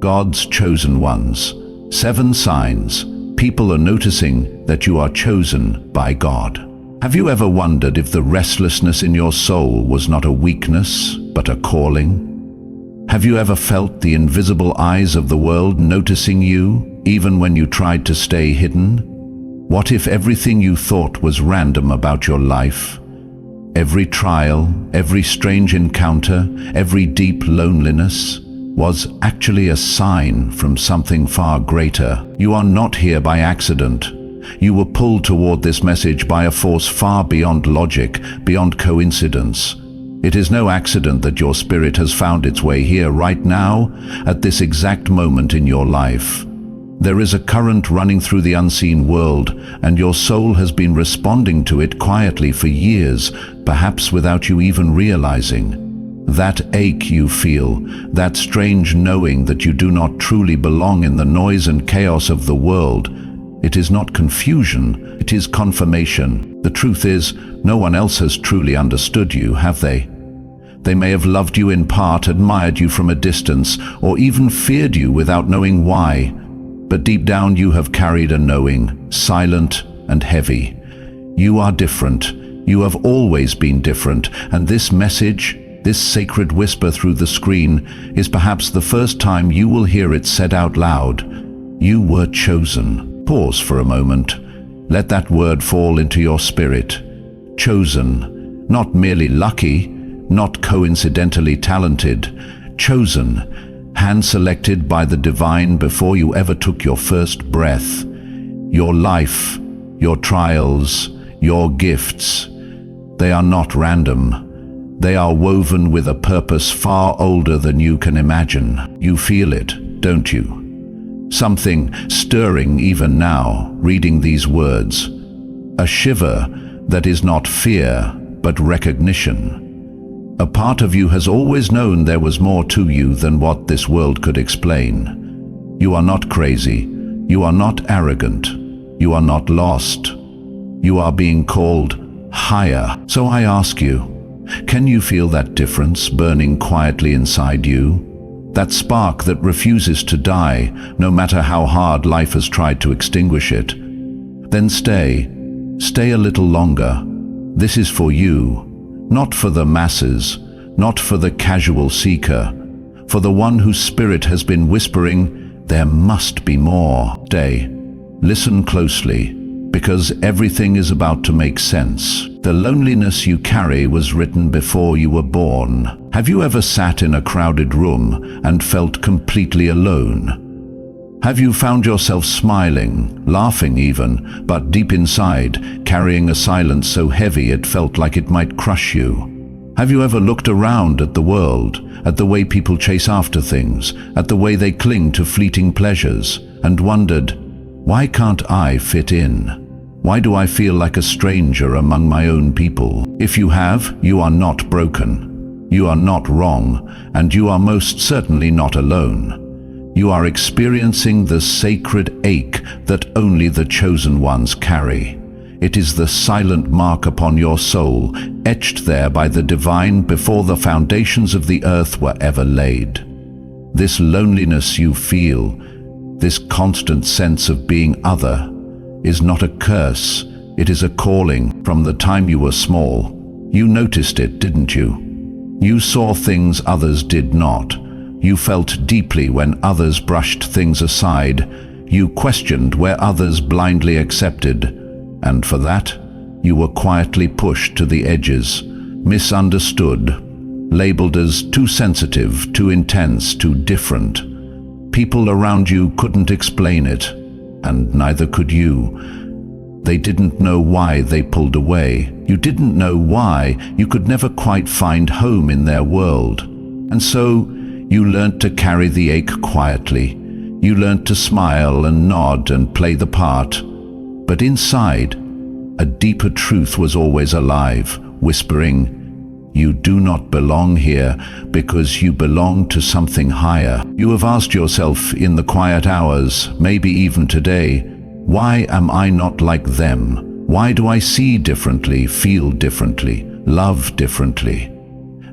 God's chosen ones. 7 signs people are noticing that you are chosen by God. Have you ever wondered if the restlessness in your soul was not a weakness, but a calling? Have you ever felt the invisible eyes of the world noticing you, even when you tried to stay hidden? What if everything you thought was random about your life? Every trial, every strange encounter, every deep loneliness was actually a sign from something far greater. You are not here by accident. You were pulled toward this message by a force far beyond logic, beyond coincidence. It is no accident that your spirit has found its way here right now, at this exact moment in your life. There is a current running through the unseen world, and your soul has been responding to it quietly for years, perhaps without you even realizing. That ache you feel, that strange knowing that you do not truly belong in the noise and chaos of the world, it is not confusion, it is confirmation. The truth is, no one else has truly understood you, have they? They may have loved you in part, admired you from a distance, or even feared you without knowing why. But deep down you have carried a knowing, silent and heavy. You are different. You have always been different, and this message, this sacred whisper through the screen, is perhaps the first time you will hear it said out loud. You were chosen. Pause for a moment. Let that word fall into your spirit. Chosen. Not merely lucky, not coincidentally talented. Chosen. Hand-selected by the divine before you ever took your first breath. Your life, your trials, your gifts, they are not random. They are woven with a purpose far older than you can imagine. You feel it, don't you? Something stirring even now, reading these words. A shiver that is not fear, but recognition. A part of you has always known there was more to you than what this world could explain. You are not crazy. You are not arrogant. You are not lost. You are being called higher. So I ask you, can you feel that difference burning quietly inside you? That spark that refuses to die, no matter how hard life has tried to extinguish it. Then stay a little longer. This is for you, not for the masses, not for the casual seeker, for the one whose spirit has been whispering, there must be more. Stay, listen closely, because everything is about to make sense. The loneliness you carry was written before you were born. Have you ever sat in a crowded room and felt completely alone? Have you found yourself smiling, laughing even, but deep inside, carrying a silence so heavy it felt like it might crush you? Have you ever looked around at the world, at the way people chase after things, at the way they cling to fleeting pleasures, and wondered, why can't I fit in? Why do I feel like a stranger among my own people? If you have, you are not broken. You are not wrong, and you are most certainly not alone. You are experiencing the sacred ache that only the chosen ones carry. It is the silent mark upon your soul, etched there by the divine before the foundations of the earth were ever laid. This loneliness you feel, this constant sense of being other, is not a curse, it is a calling. From the time you were small, you noticed it, didn't you? You saw things others did not. You felt deeply when others brushed things aside. You questioned where others blindly accepted. And for that, you were quietly pushed to the edges, misunderstood, labeled as too sensitive, too intense, too different. People around you couldn't explain it, and neither could you. They didn't know why they pulled away. You didn't know why. You could never quite find home in their world. And so you learnt to carry the ache quietly. You learnt to smile and nod and play the part. But inside, a deeper truth was always alive, whispering, you do not belong here because you belong to something higher. You have asked yourself in the quiet hours, maybe even today, why am I not like them? Why do I see differently, feel differently, love differently?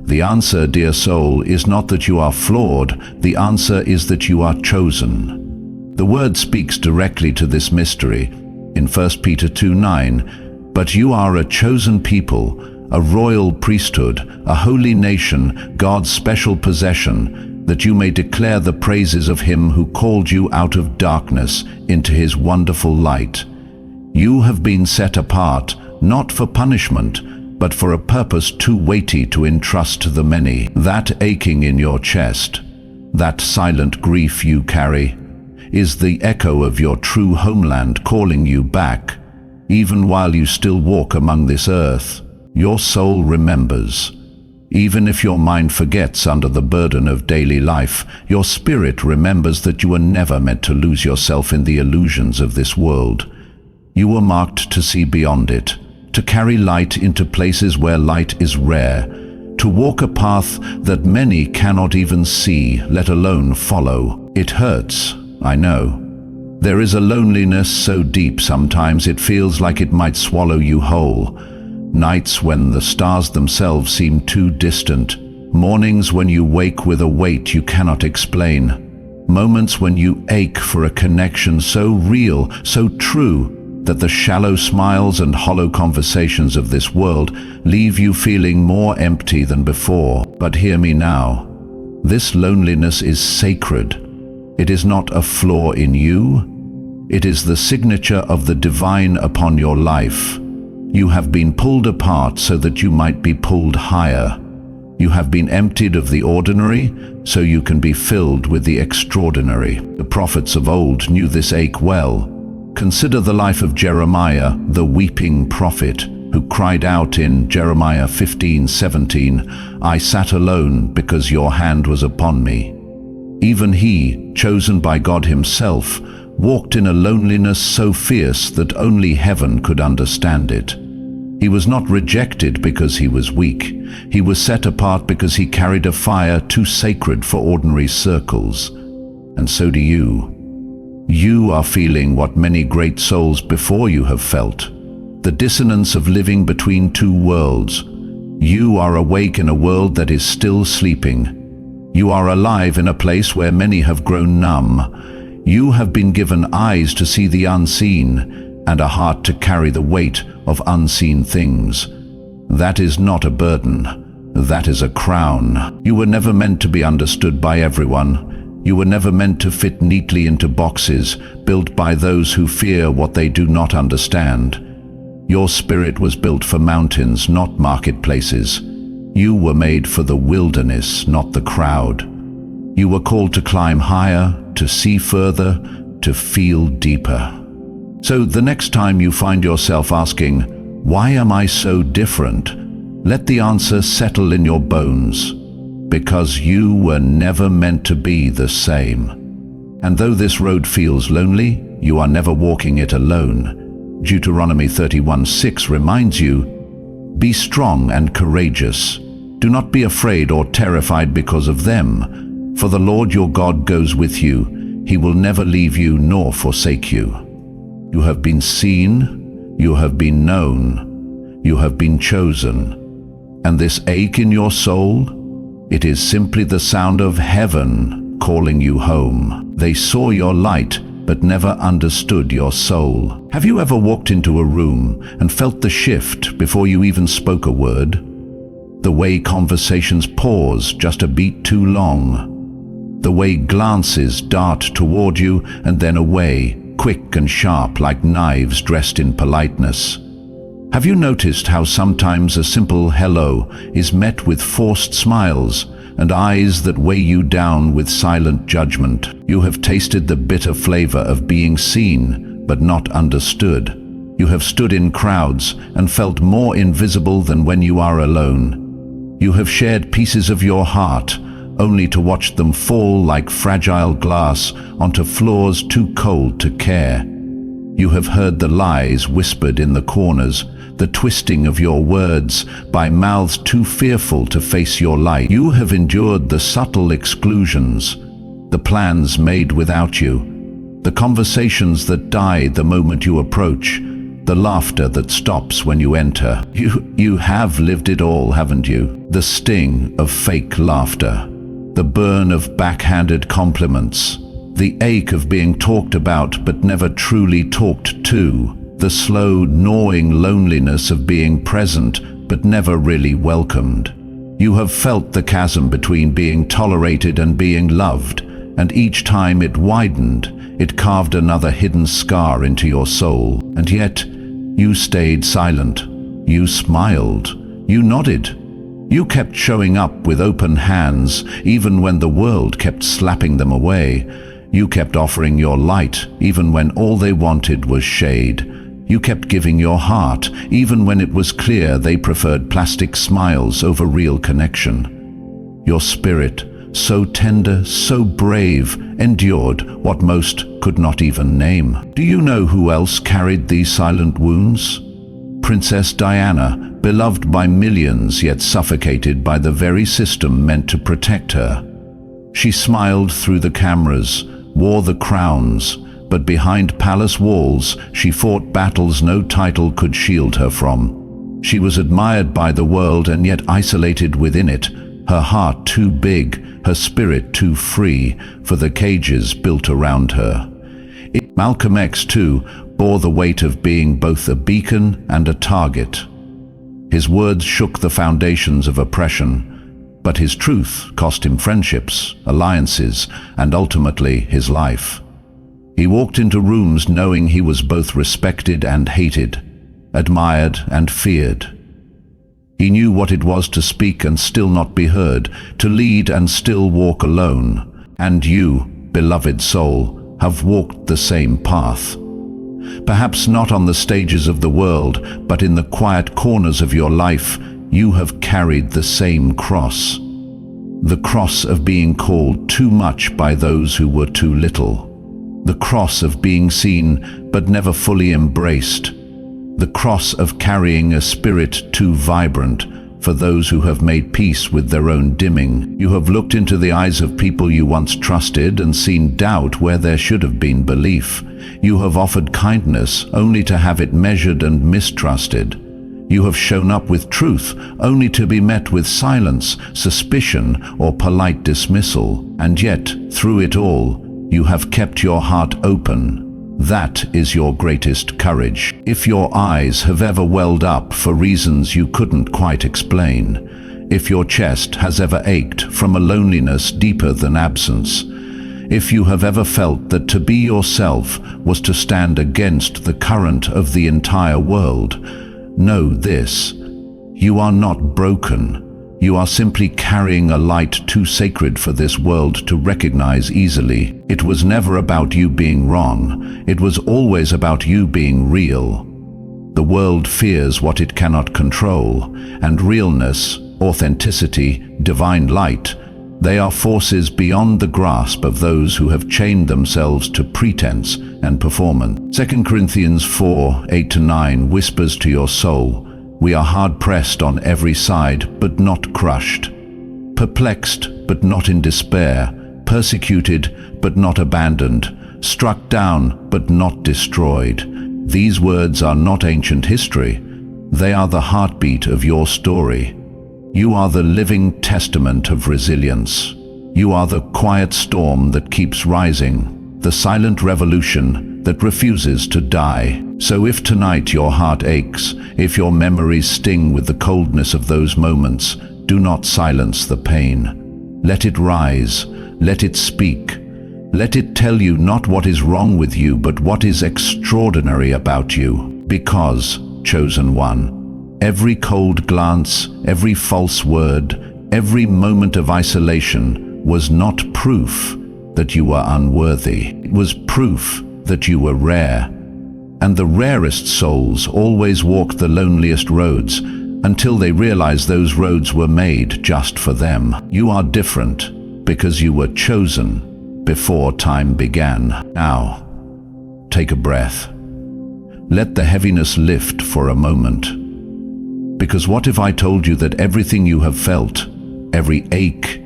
The answer, dear soul, is not that you are flawed. The answer is that you are chosen. The word speaks directly to this mystery in 1 Peter 2:9. But you are a chosen people, a royal priesthood, a holy nation, God's special possession, that you may declare the praises of him who called you out of darkness into his wonderful light. You have been set apart, not for punishment, but for a purpose too weighty to entrust to the many. That aching in your chest, that silent grief you carry, is the echo of your true homeland calling you back. Even while you still walk among this earth, your soul remembers. Even if your mind forgets under the burden of daily life, your spirit remembers that you were never meant to lose yourself in the illusions of this world. You were marked to see beyond it, to carry light into places where light is rare, to walk a path that many cannot even see, let alone follow. It hurts, I know. There is a loneliness so deep sometimes it feels like it might swallow you whole. Nights when the stars themselves seem too distant. Mornings when you wake with a weight you cannot explain. Moments when you ache for a connection so real, so true, that the shallow smiles and hollow conversations of this world leave you feeling more empty than before. But hear me now. This loneliness is sacred. It is not a flaw in you. It is the signature of the divine upon your life. You have been pulled apart so that you might be pulled higher. You have been emptied of the ordinary so you can be filled with the extraordinary. The prophets of old knew this ache well. Consider the life of Jeremiah, the weeping prophet, who cried out in Jeremiah 15:17, "I sat alone because your hand was upon me." Even he, chosen by God himself, walked in a loneliness so fierce that only heaven could understand it. He was not rejected because he was weak. He was set apart because he carried a fire too sacred for ordinary circles. And so do you. You are feeling what many great souls before you have felt, the dissonance of living between two worlds. You are awake in a world that is still sleeping. You are alive in a place where many have grown numb. You have been given eyes to see the unseen and a heart to carry the weight of unseen things. That is not a burden. That is a crown. You were never meant to be understood by everyone. You were never meant to fit neatly into boxes built by those who fear what they do not understand. Your spirit was built for mountains, not marketplaces. You were made for the wilderness, not the crowd. You were called to climb higher, to see further, to feel deeper. So the next time you find yourself asking, "Why am I so different?" let the answer settle in your bones. Because you were never meant to be the same. And though this road feels lonely, you are never walking it alone. Deuteronomy 31:6 reminds you, "Be strong and courageous. Do not be afraid or terrified because of them, for the Lord your God goes with you. He will never leave you nor forsake you." You have been seen, you have been known, you have been chosen. And this ache in your soul, it is simply the sound of heaven calling you home. They saw your light, but never understood your soul. Have you ever walked into a room and felt the shift before you even spoke a word? The way conversations pause just a beat too long. The way glances dart toward you and then away, quick and sharp like knives dressed in politeness. Have you noticed how sometimes a simple hello is met with forced smiles and eyes that weigh you down with silent judgment? You have tasted the bitter flavor of being seen but not understood. You have stood in crowds and felt more invisible than when you are alone. You have shared pieces of your heart only to watch them fall like fragile glass onto floors too cold to care. You have heard the lies whispered in the corners, the twisting of your words by mouths too fearful to face your light. You have endured the subtle exclusions, the plans made without you, the conversations that die the moment you approach, The laughter that stops when you enter. You have lived it all, haven't you? The sting of fake laughter. The burn of backhanded compliments. The ache of being talked about but never truly talked to. The slow, gnawing loneliness of being present but never really welcomed. You have felt the chasm between being tolerated and being loved, and each time it widened, it carved another hidden scar into your soul. And yet, you stayed silent. You smiled. You nodded. You kept showing up with open hands, even when the world kept slapping them away. You kept offering your light, even when all they wanted was shade. You kept giving your heart, even when it was clear they preferred plastic smiles over real connection. Your spirit, so tender, so brave, endured what most could not even name. Do you know who else carried these silent wounds? Princess Diana, beloved by millions yet suffocated by the very system meant to protect her. She smiled through the cameras, wore the crowns, but behind palace walls she fought battles no title could shield her from. She was admired by the world and yet isolated within it, her heart too big, her spirit too free for the cages built around her. Malcolm X, too, bore the weight of being both a beacon and a target. His words shook the foundations of oppression, but his truth cost him friendships, alliances, and ultimately his life. He walked into rooms knowing he was both respected and hated, admired and feared. He knew what it was to speak and still not be heard, to lead and still walk alone. And you, beloved soul, have walked the same path. Perhaps not on the stages of the world, but in the quiet corners of your life, you have carried the same cross. The cross of being called too much by those who were too little. The cross of being seen but never fully embraced. The cross of carrying a spirit too vibrant for those who have made peace with their own dimming. You have looked into the eyes of people you once trusted and seen doubt where there should have been belief. You have offered kindness only to have it measured and mistrusted. You have shown up with truth only to be met with silence, suspicion, or polite dismissal. And yet, through it all, you have kept your heart open. That is your greatest courage. If your eyes have ever welled up for reasons you couldn't quite explain, if your chest has ever ached from a loneliness deeper than absence, if you have ever felt that to be yourself was to stand against the current of the entire world, know this: you are not broken. You are simply carrying a light too sacred for this world to recognize easily. It was never about you being wrong. It was always about you being real. The world fears what it cannot control, and realness, authenticity, divine light, they are forces beyond the grasp of those who have chained themselves to pretense and performance. 2 Corinthians 4:8-9 whispers to your soul, we are hard-pressed on every side, but not crushed. Perplexed, but not in despair. Persecuted, but not abandoned. Struck down, but not destroyed. These words are not ancient history. They are the heartbeat of your story. You are the living testament of resilience. You are the quiet storm that keeps rising, the silent revolution that refuses to die. So if tonight your heart aches, if your memories sting with the coldness of those moments, do not silence the pain. Let it rise, let it speak. Let it tell you not what is wrong with you, but what is extraordinary about you. Because, chosen one, every cold glance, every false word, every moment of isolation was not proof that you were unworthy. It was proof that you were rare. And the rarest souls always walk the loneliest roads until they realize those roads were made just for them. You are different because you were chosen before time began. Now, take a breath. Let the heaviness lift for a moment. Because what if I told you that everything you have felt, every ache,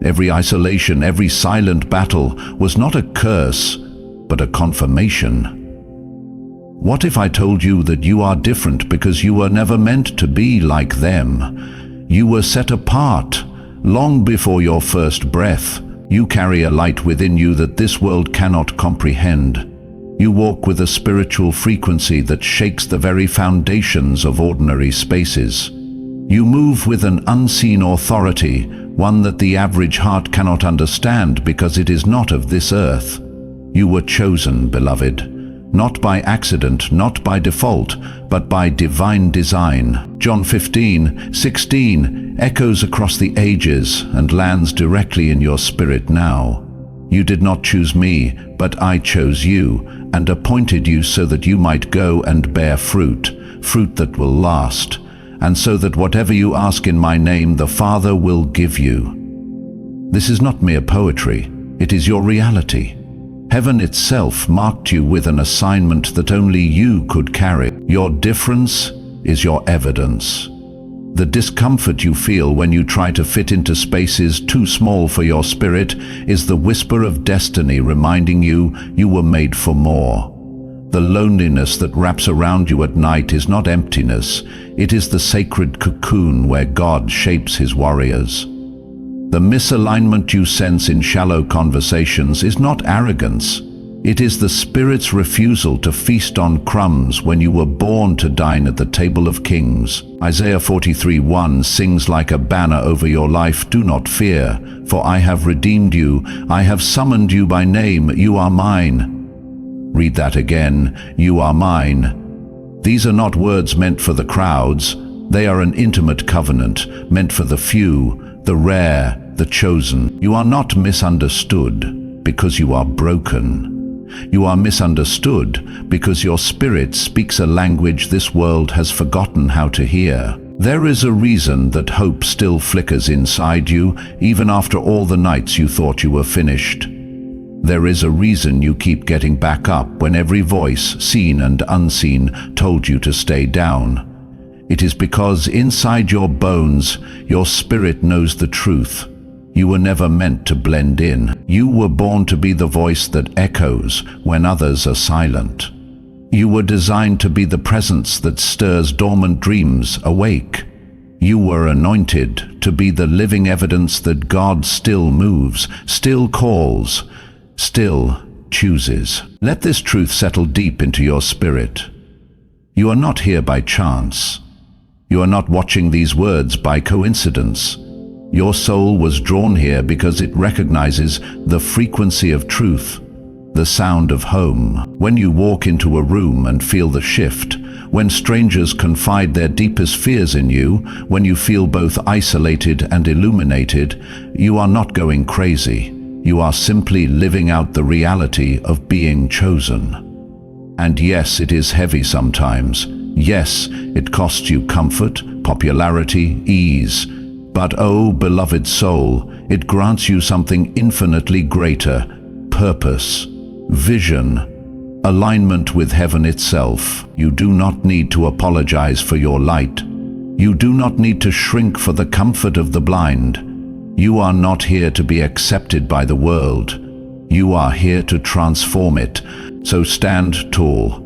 every isolation, every silent battle was not a curse, but a confirmation? What if I told you that you are different because you were never meant to be like them? You were set apart long before your first breath. You carry a light within you that this world cannot comprehend. You walk with a spiritual frequency that shakes the very foundations of ordinary spaces. You move with an unseen authority, one that the average heart cannot understand because it is not of this earth. You were chosen, beloved, not by accident, not by default, but by divine design. John 15:16 echoes across the ages and lands directly in your spirit now. You did not choose me, but I chose you and appointed you so that you might go and bear fruit, fruit that will last, and so that whatever you ask in my name, the Father will give you. This is not mere poetry, it is your reality. Heaven itself marked you with an assignment that only you could carry. Your difference is your evidence. The discomfort you feel when you try to fit into spaces too small for your spirit is the whisper of destiny reminding you you were made for more. The loneliness that wraps around you at night is not emptiness, it is the sacred cocoon where God shapes his warriors. The misalignment you sense in shallow conversations is not arrogance. It is the Spirit's refusal to feast on crumbs when you were born to dine at the table of kings. Isaiah 43:1 sings like a banner over your life, "Do not fear, for I have redeemed you. I have summoned you by name. You are mine." Read that again, "You are mine." These are not words meant for the crowds. They are an intimate covenant, meant for the few, the rare, the chosen. You are not misunderstood because you are broken. You are misunderstood because your spirit speaks a language this world has forgotten how to hear. There is a reason that hope still flickers inside you, even after all the nights you thought you were finished. There is a reason you keep getting back up when every voice, seen and unseen, told you to stay down. It is because inside your bones, your spirit knows the truth. You were never meant to blend in. You were born to be the voice that echoes when others are silent. You were designed to be the presence that stirs dormant dreams awake. You were anointed to be the living evidence that God still moves, still calls, still chooses. Let this truth settle deep into your spirit. You are not here by chance. You are not watching these words by coincidence. Your soul was drawn here because it recognizes the frequency of truth, the sound of home. When you walk into a room and feel the shift, when strangers confide their deepest fears in you, when you feel both isolated and illuminated, you are not going crazy. You are simply living out the reality of being chosen. And yes, it is heavy sometimes. Yes, it costs you comfort, popularity, ease. But oh, beloved soul, it grants you something infinitely greater: purpose, vision, alignment with heaven itself. You do not need to apologize for your light. You do not need to shrink for the comfort of the blind. You are not here to be accepted by the world. You are here to transform it. So stand tall.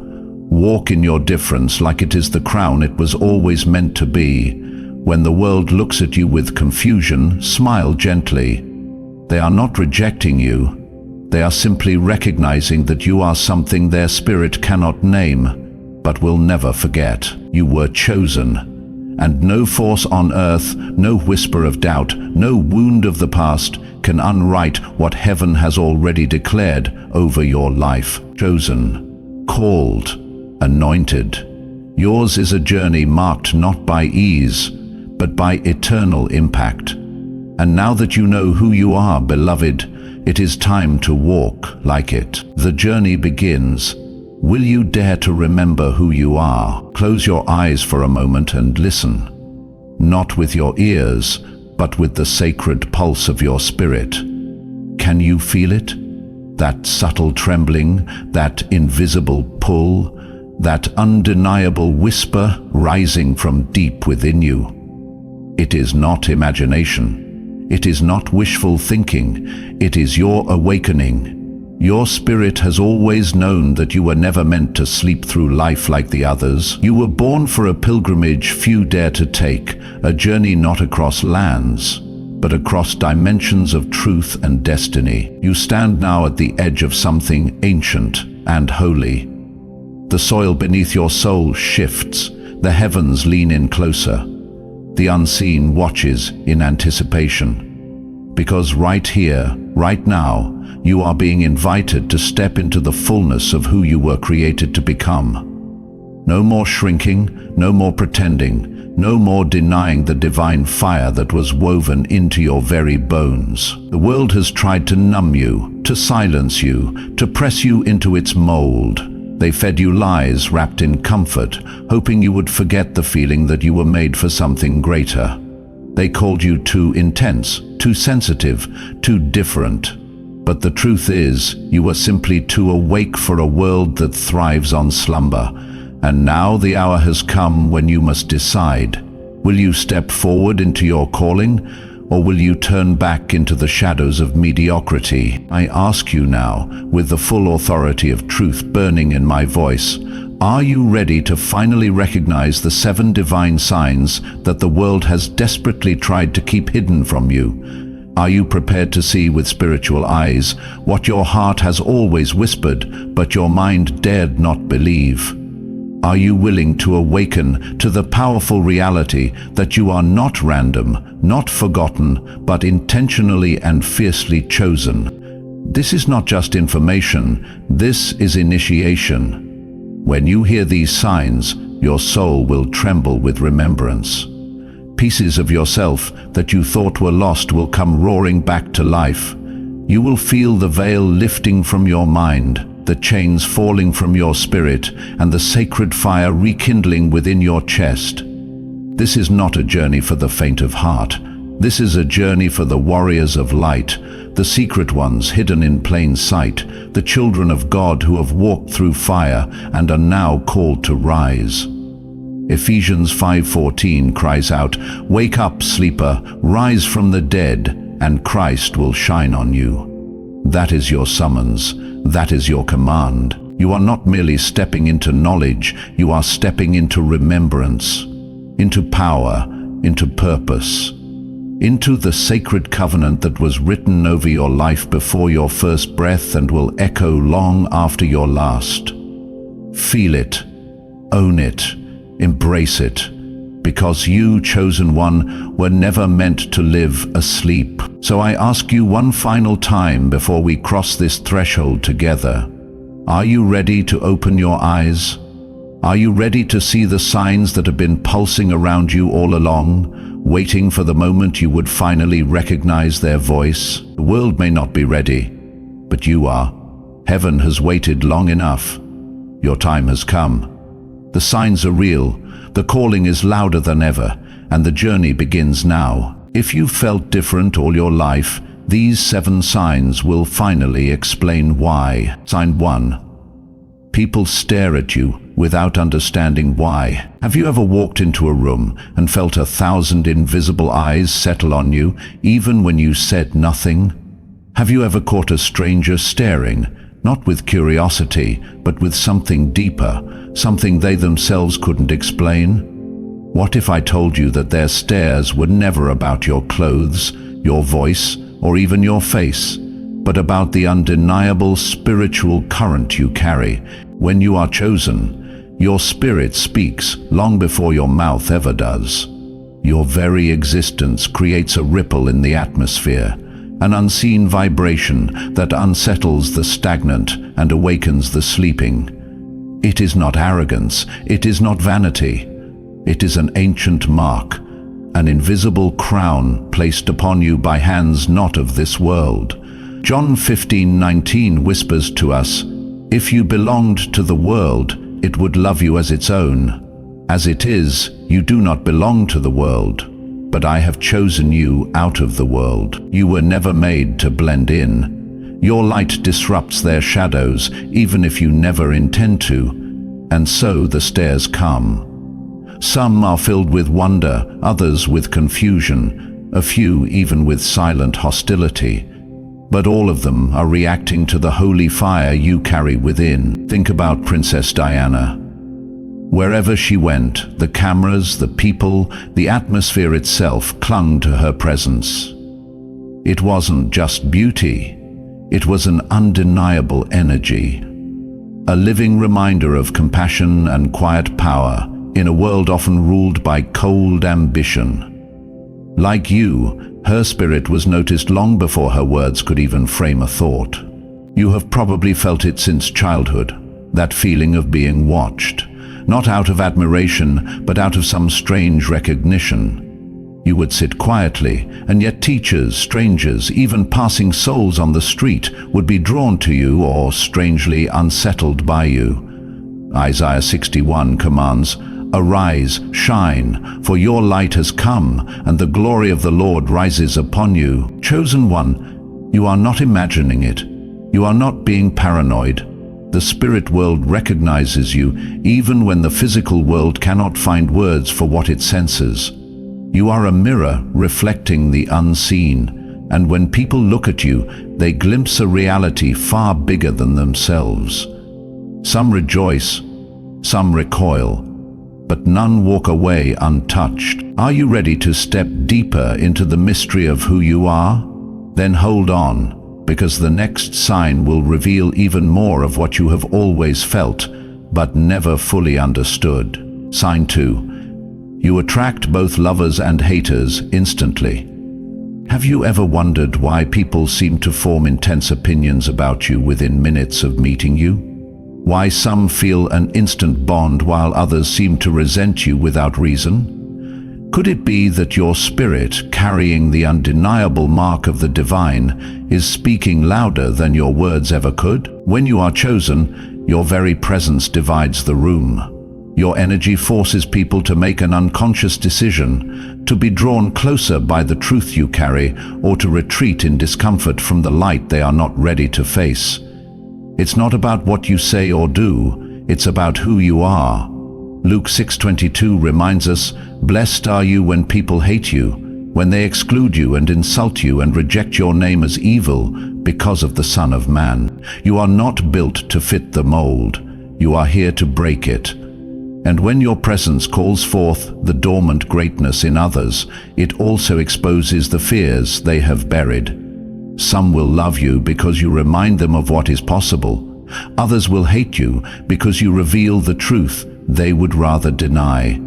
Walk in your difference like it is the crown it was always meant to be. When the world looks at you with confusion, smile gently. They are not rejecting you. They are simply recognizing that you are something their spirit cannot name, but will never forget. You were chosen, and no force on earth, no whisper of doubt, no wound of the past can unwrite what heaven has already declared over your life. Chosen, called, anointed. Yours is a journey marked not by ease, but by eternal impact. And now that you know who you are, beloved, it is time to walk like it. The journey begins. Will you dare to remember who you are? Close your eyes for a moment and listen. Not with your ears, but with the sacred pulse of your spirit. Can you feel it? That subtle trembling, that invisible pull, that undeniable whisper rising from deep within you. It is not imagination. It is not wishful thinking. It is your awakening. Your spirit has always known that you were never meant to sleep through life like the others. You were born for a pilgrimage few dare to take, a journey not across lands, but across dimensions of truth and destiny. You stand now at the edge of something ancient and holy. The soil beneath your soul shifts, the heavens lean in closer. The unseen watches in anticipation. Because right here, right now, you are being invited to step into the fullness of who you were created to become. No more shrinking, no more pretending, no more denying the divine fire that was woven into your very bones. The world has tried to numb you, to silence you, to press you into its mold. They fed you lies wrapped in comfort, hoping you would forget the feeling that you were made for something greater. They called you too intense, too sensitive, too different. But the truth is, you were simply too awake for a world that thrives on slumber. And now the hour has come when you must decide. Will you step forward into your calling, or will you turn back into the shadows of mediocrity? I ask you now, with the full authority of truth burning in my voice, are you ready to finally recognize the 7 divine signs that the world has desperately tried to keep hidden from you? Are you prepared to see with spiritual eyes what your heart has always whispered, but your mind dared not believe? Are you willing to awaken to the powerful reality that you are not random, not forgotten, but intentionally and fiercely chosen? This is not just information, this is initiation. When you hear these signs, your soul will tremble with remembrance. Pieces of yourself that you thought were lost will come roaring back to life. You will feel the veil lifting from your mind, the chains falling from your spirit, and the sacred fire rekindling within your chest. This is not a journey for the faint of heart. This is a journey for the warriors of light, the secret ones hidden in plain sight, the children of God who have walked through fire and are now called to rise. Ephesians 5:14 cries out, "Wake up, sleeper, rise from the dead, and Christ will shine on you." That is your summons. That is your command. You are not merely stepping into knowledge, you are stepping into remembrance, into power, into purpose, into the sacred covenant that was written over your life before your first breath and will echo long after your last. Feel it, own it, embrace it, because you, chosen one, were never meant to live asleep. So I ask you one final time before we cross this threshold together. Are you ready to open your eyes? Are you ready to see the signs that have been pulsing around you all along, waiting for the moment you would finally recognize their voice? The world may not be ready, but you are. Heaven has waited long enough. Your time has come. The signs are real, the calling is louder than ever, and the journey begins now. If you've felt different all your life, these 7 signs will finally explain why. Sign 1. People stare at you without understanding why. Have you ever walked into a room and felt 1,000 invisible eyes settle on you, even when you said nothing? Have you ever caught a stranger staring, not with curiosity, but with something deeper, something they themselves couldn't explain? What if I told you that their stares were never about your clothes, your voice, or even your face, but about the undeniable spiritual current you carry? When you are chosen, your spirit speaks long before your mouth ever does. Your very existence creates a ripple in the atmosphere, an unseen vibration that unsettles the stagnant and awakens the sleeping. It is not arrogance, it is not vanity. It is an ancient mark, an invisible crown placed upon you by hands not of this world. John 15:19 whispers to us, "If you belonged to the world, it would love you as its own. As it is, you do not belong to the world, but I have chosen you out of the world." You were never made to blend in. Your light disrupts their shadows, even if you never intend to, and so the stares come. Some are filled with wonder, others with confusion, a few even with silent hostility. but all of them are reacting to the holy fire you carry within. Think about Princess Diana. Wherever she went, the cameras, the people, the atmosphere itself clung to her presence. It wasn't just beauty, it was an undeniable energy, a living reminder of compassion and quiet power in a world often ruled by cold ambition. Like you, her spirit was noticed long before her words could even frame a thought. You have probably felt it since childhood, that feeling of being watched, not out of admiration, but out of some strange recognition. You would sit quietly, and yet teachers, strangers, even passing souls on the street would be drawn to you or strangely unsettled by you. Isaiah 61 commands, "Arise, shine, for your light has come, and the glory of the Lord rises upon you." Chosen one, you are not imagining it. You are not being paranoid. The spirit world recognizes you, even when the physical world cannot find words for what it senses. You are a mirror reflecting the unseen, and when people look at you, they glimpse a reality far bigger than themselves. Some rejoice, some recoil, but none walk away untouched. Are you ready to step deeper into the mystery of who you are? Then hold on, because the next sign will reveal even more of what you have always felt, but never fully understood. Sign 2. You attract both lovers and haters instantly. Have you ever wondered why people seem to form intense opinions about you within minutes of meeting you? Why some feel an instant bond while others seem to resent you without reason? Could it be that your spirit, carrying the undeniable mark of the divine, is speaking louder than your words ever could? When you are chosen, your very presence divides the room. Your energy forces people to make an unconscious decision, to be drawn closer by the truth you carry, or to retreat in discomfort from the light they are not ready to face. It's not about what you say or do, it's about who you are. Luke 6:22 reminds us, "Blessed are you when people hate you, when they exclude you and insult you and reject your name as evil because of the Son of Man." You are not built to fit the mold. You are here to break it. And when your presence calls forth the dormant greatness in others, it also exposes the fears they have buried. Some will love you because you remind them of what is possible. Others will hate you because you reveal the truth they would rather deny.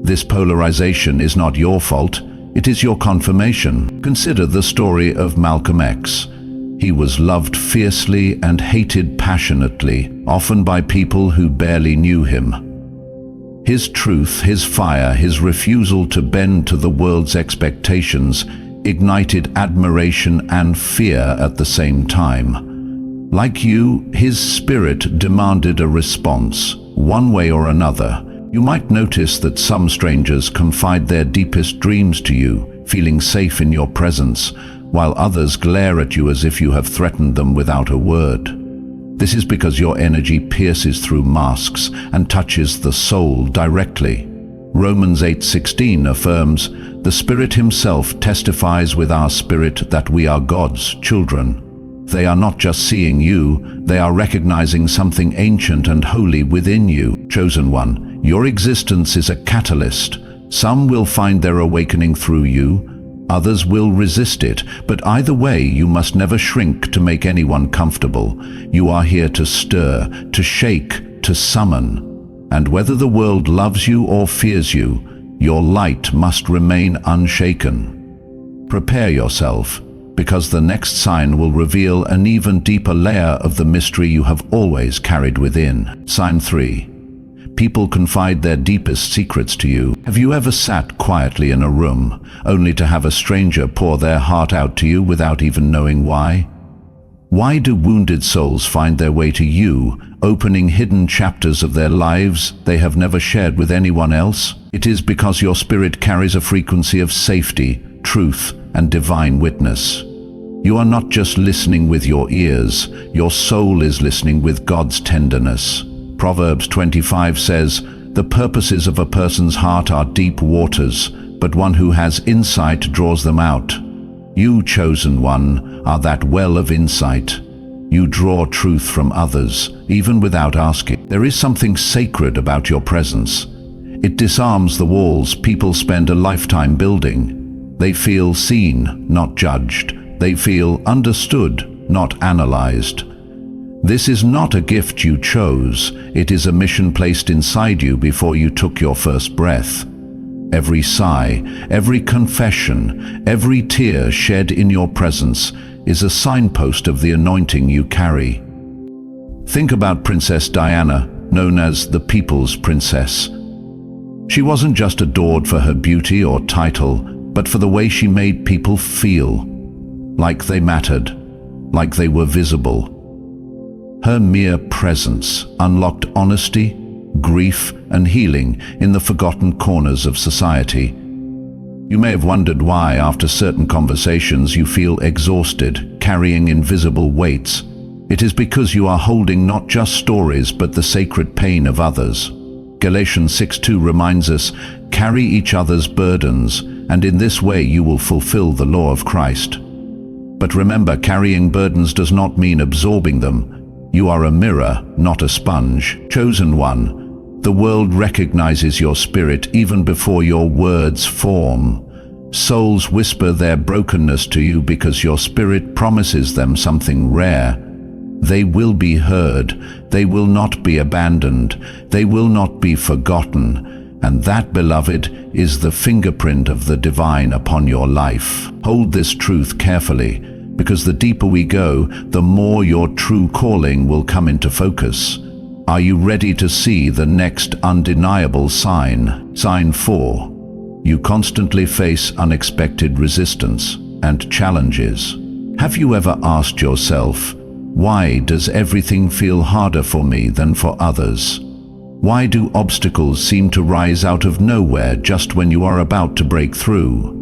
This polarization is not your fault, it is your confirmation. Consider the story of Malcolm X. He was loved fiercely and hated passionately, often by people who barely knew him. His truth, his fire, his refusal to bend to the world's expectations ignited admiration and fear at the same time. Like you, his spirit demanded a response, one way or another. You might notice that some strangers confide their deepest dreams to you, feeling safe in your presence, while others glare at you as if you have threatened them without a word. This is because your energy pierces through masks and touches the soul directly. Romans 8:16 affirms, "The Spirit Himself testifies with our spirit that we are God's children." They are not just seeing you, they are recognizing something ancient and holy within you. Chosen one, your existence is a catalyst. Some will find their awakening through you, others will resist it, but either way, you must never shrink to make anyone comfortable. You are here to stir, to shake, to summon. And whether the world loves you or fears you, your light must remain unshaken. Prepare yourself, because the next sign will reveal an even deeper layer of the mystery you have always carried within. Sign 3. People confide their deepest secrets to you. Have you ever sat quietly in a room, only to have a stranger pour their heart out to you without even knowing why? Why do wounded souls find their way to you, opening hidden chapters of their lives they have never shared with anyone else? It is because your spirit carries a frequency of safety, truth, and divine witness. You are not just listening with your ears, your soul is listening with God's tenderness. Proverbs 25 says, "The purposes of a person's heart are deep waters, but one who has insight draws them out." You, chosen one, are that well of insight. You draw truth from others, even without asking. There is something sacred about your presence. It disarms the walls people spend a lifetime building. They feel seen, not judged. They feel understood, not analyzed. This is not a gift you chose. It is a mission placed inside you before you took your first breath. Every sigh, every confession, every tear shed in your presence is a signpost of the anointing you carry. Think about Princess Diana, known as the People's Princess. She wasn't just adored for her beauty or title, but for the way she made people feel, like they mattered, like they were visible. Her mere presence unlocked honesty, grief, and healing in the forgotten corners of society. You may have wondered why, after certain conversations, you feel exhausted, carrying invisible weights. It is because you are holding not just stories, but the sacred pain of others. Galatians 6:2 reminds us, "Carry each other's burdens, and in this way you will fulfill the law of Christ." But remember, carrying burdens does not mean absorbing them. You are a mirror, not a sponge. Chosen one, the world recognizes your spirit even before your words form. Souls whisper their brokenness to you because your spirit promises them something rare. They will be heard. They will not be abandoned. They will not be forgotten. And that, beloved, is the fingerprint of the divine upon your life. Hold this truth carefully, because the deeper we go, the more your true calling will come into focus. Are you ready to see the next undeniable sign? Sign 4. You constantly face unexpected resistance and challenges. Have you ever asked yourself, why does everything feel harder for me than for others? Why do obstacles seem to rise out of nowhere just when you are about to break through?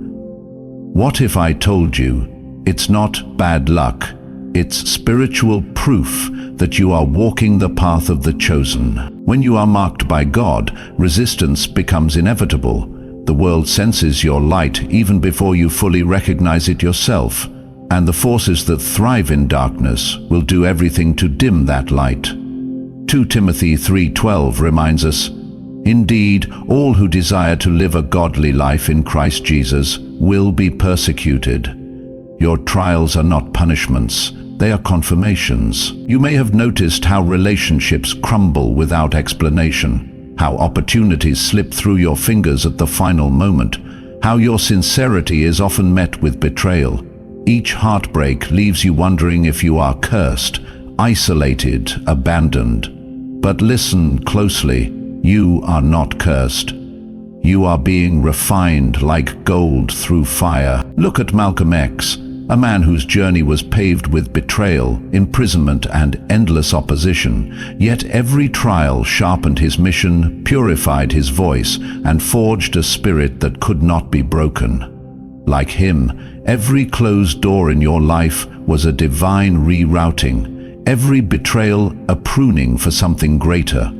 What if I told you, it's not bad luck, it's spiritual proof that you are walking the path of the chosen. When you are marked by God, resistance becomes inevitable. The world senses your light even before you fully recognize it yourself, and the forces that thrive in darkness will do everything to dim that light. 2 Timothy 3:12 reminds us, "Indeed, all who desire to live a godly life in Christ Jesus will be persecuted." Your trials are not punishments, they are confirmations. You may have noticed how relationships crumble without explanation, how opportunities slip through your fingers at the final moment, how your sincerity is often met with betrayal. Each heartbreak leaves you wondering if you are cursed, isolated, abandoned. But listen closely, you are not cursed. You are being refined like gold through fire. Look at Malcolm X, a man whose journey was paved with betrayal, imprisonment, and endless opposition. Yet every trial sharpened his mission, purified his voice, and forged a spirit that could not be broken. Like him, every closed door in your life was a divine rerouting, every betrayal a pruning for something greater.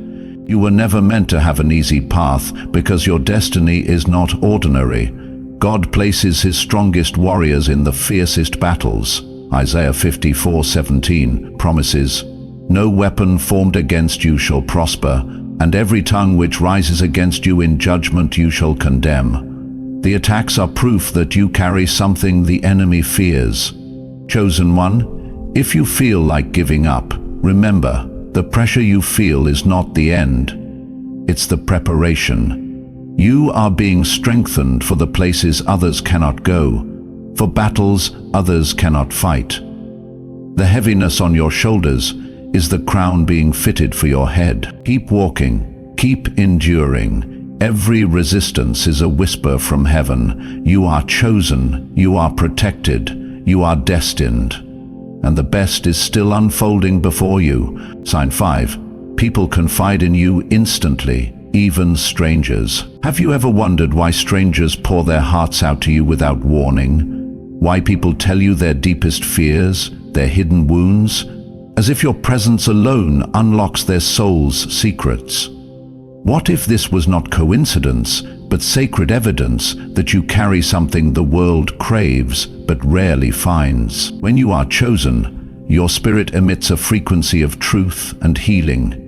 You were never meant to have an easy path because your destiny is not ordinary. God places his strongest warriors in the fiercest battles. Isaiah 54:17 promises, "No weapon formed against you shall prosper, and every tongue which rises against you in judgment you shall condemn." The attacks are proof that you carry something the enemy fears. Chosen one, if you feel like giving up, remember, the pressure you feel is not the end. It's the preparation. You are being strengthened for the places others cannot go, for battles others cannot fight. The heaviness on your shoulders is the crown being fitted for your head. Keep walking, keep enduring. Every resistance is a whisper from heaven. You are chosen, you are protected, you are destined. And the best is still unfolding before you. Sign 5. People confide in you instantly, even strangers. Have you ever wondered why strangers pour their hearts out to you without warning? Why people tell you their deepest fears, their hidden wounds, as if your presence alone unlocks their soul's secrets? What if this was not coincidence, but sacred evidence that you carry something the world craves but rarely finds. When you are chosen, your spirit emits a frequency of truth and healing.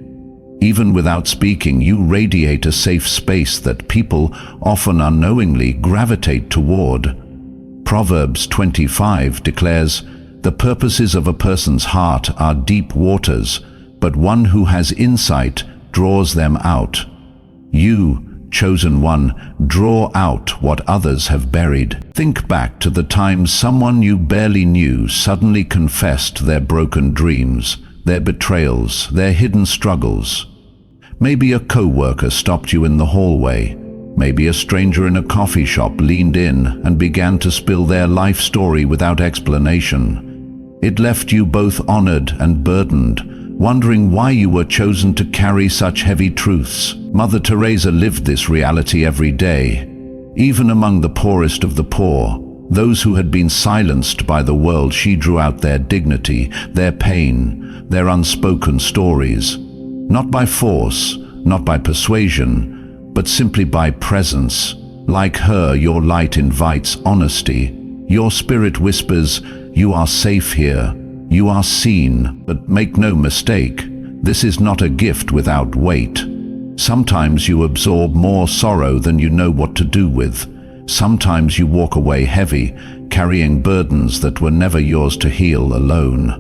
Even without speaking, you radiate a safe space that people often unknowingly gravitate toward. Proverbs 25 declares, "The purposes of a person's heart are deep waters, but one who has insight draws them out." You, chosen one, draw out what others have buried. Think back to the times someone you barely knew suddenly confessed their broken dreams, their betrayals, their hidden struggles. Maybe a co-worker stopped you in the hallway. Maybe a stranger in a coffee shop leaned in and began to spill their life story without explanation. It left you both honored and burdened, wondering why you were chosen to carry such heavy truths. Mother Teresa lived this reality every day. Even among the poorest of the poor, those who had been silenced by the world, she drew out their dignity, their pain, their unspoken stories. Not by force, not by persuasion, but simply by presence. Like her, your light invites honesty. Your spirit whispers, "You are safe here. You are seen." But make no mistake, this is not a gift without weight. Sometimes you absorb more sorrow than you know what to do with. Sometimes you walk away heavy, carrying burdens that were never yours to heal alone.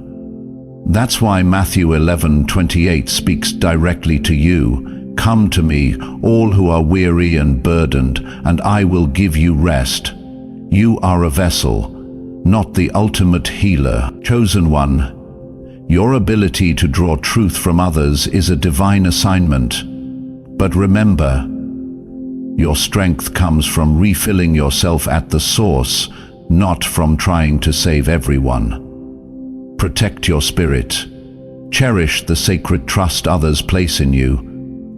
That's why Matthew 11:28 speaks directly to you. "Come to me, all who are weary and burdened, and I will give you rest." You are a vessel, not the ultimate healer. Chosen one, your ability to draw truth from others is a divine assignment. But remember, your strength comes from refilling yourself at the source, not from trying to save everyone. Protect your spirit. Cherish the sacred trust others place in you,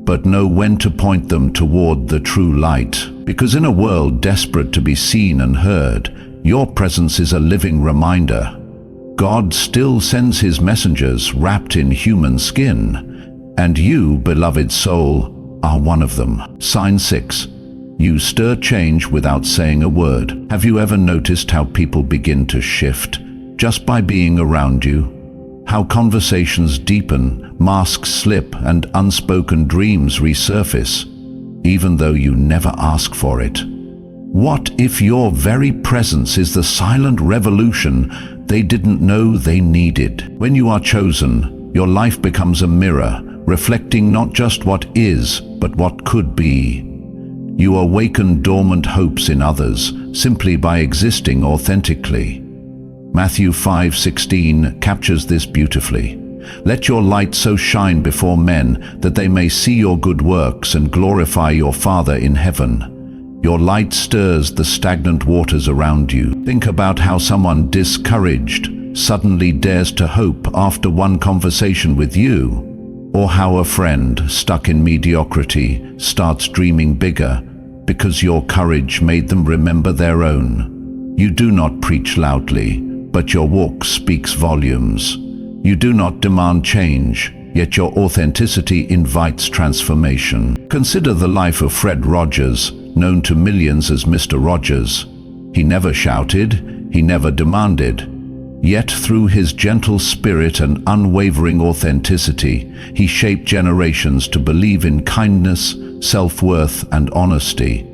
but know when to point them toward the true light. Because in a world desperate to be seen and heard, your presence is a living reminder. God still sends his messengers wrapped in human skin, and you, beloved soul, are one of them. Sign 6. You stir change without saying a word. Have you ever noticed how people begin to shift just by being around you? How conversations deepen, masks slip, and unspoken dreams resurface, even though you never ask for it? What if your very presence is the silent revolution they didn't know they needed? When you are chosen, your life becomes a mirror, reflecting not just what is, but what could be. You awaken dormant hopes in others simply by existing authentically. Matthew 5:16 captures this beautifully. "Let your light so shine before men that they may see your good works and glorify your Father in heaven." Your light stirs the stagnant waters around you. Think about how someone discouraged suddenly dares to hope after one conversation with you, or how a friend stuck in mediocrity starts dreaming bigger because your courage made them remember their own. You do not preach loudly, but your walk speaks volumes. You do not demand change, yet your authenticity invites transformation. Consider the life of Fred Rogers, known to millions as Mr. Rogers. He never shouted, he never demanded. Yet through his gentle spirit and unwavering authenticity, he shaped generations to believe in kindness, self-worth, and honesty.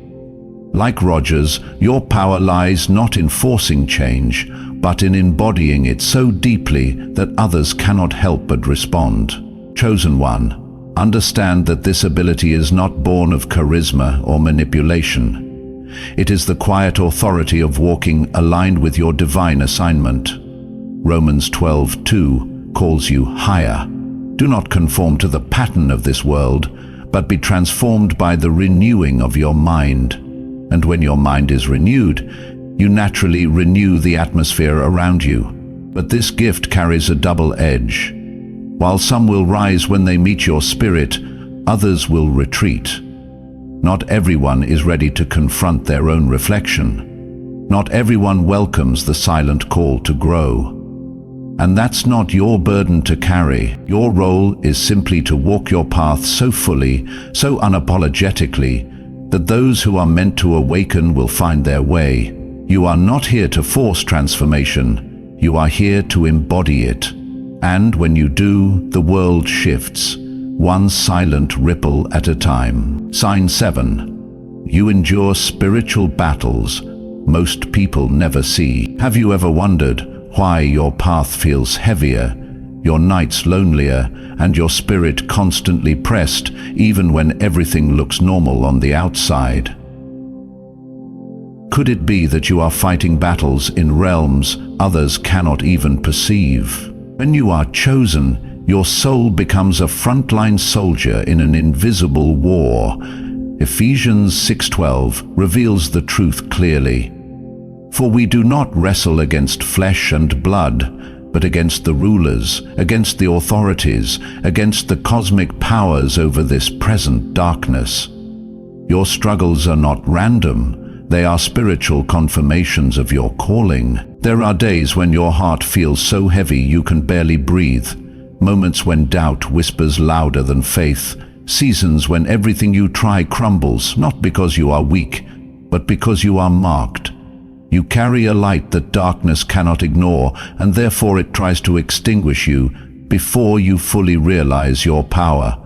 Like Rogers, your power lies not in forcing change, but in embodying it so deeply that others cannot help but respond. Chosen one, understand that this ability is not born of charisma or manipulation. It is the quiet authority of walking aligned with your divine assignment. Romans 12:2 calls you higher. Do not conform to the pattern of this world, but be transformed by the renewing of your mind. And when your mind is renewed, you naturally renew the atmosphere around you. But this gift carries a double edge. While some will rise when they meet your spirit, others will retreat. Not everyone is ready to confront their own reflection. Not everyone welcomes the silent call to grow. And that's not your burden to carry. Your role is simply to walk your path so fully, so unapologetically, that those who are meant to awaken will find their way. You are not here to force transformation, you are here to embody it. And when you do, the world shifts, one silent ripple at a time. Sign 7. You endure spiritual battles most people never see. Have you ever wondered why your path feels heavier, your nights lonelier, and your spirit constantly pressed, even when everything looks normal on the outside? Could it be that you are fighting battles in realms others cannot even perceive? When you are chosen, your soul becomes a frontline soldier in an invisible war. Ephesians 6:12 reveals the truth clearly. For we do not wrestle against flesh and blood, but against the rulers, against the authorities, against the cosmic powers over this present darkness. Your struggles are not random. They are spiritual confirmations of your calling. There are days when your heart feels so heavy you can barely breathe, moments when doubt whispers louder than faith, seasons when everything you try crumbles, not because you are weak, but because you are marked. You carry a light that darkness cannot ignore, and therefore it tries to extinguish you before you fully realize your power.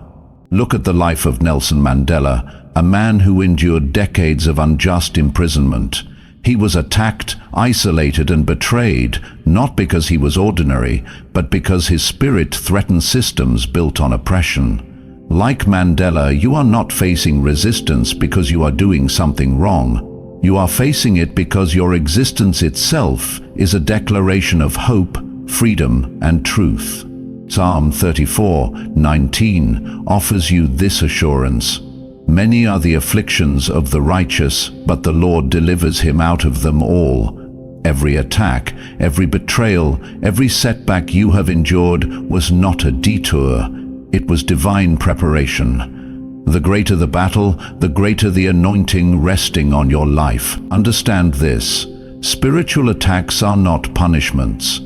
Look at the life of Nelson Mandela, a man who endured decades of unjust imprisonment. He was attacked, isolated, and betrayed, not because he was ordinary, but because his spirit threatened systems built on oppression. Like Mandela, you are not facing resistance because you are doing something wrong. You are facing it because your existence itself is a declaration of hope, freedom, and truth. Psalm 34:19 offers you this assurance. Many are the afflictions of the righteous, but the Lord delivers him out of them all. Every attack, every betrayal, every setback you have endured was not a detour. It was divine preparation. The greater the battle, the greater the anointing resting on your life. Understand this: spiritual attacks are not punishments.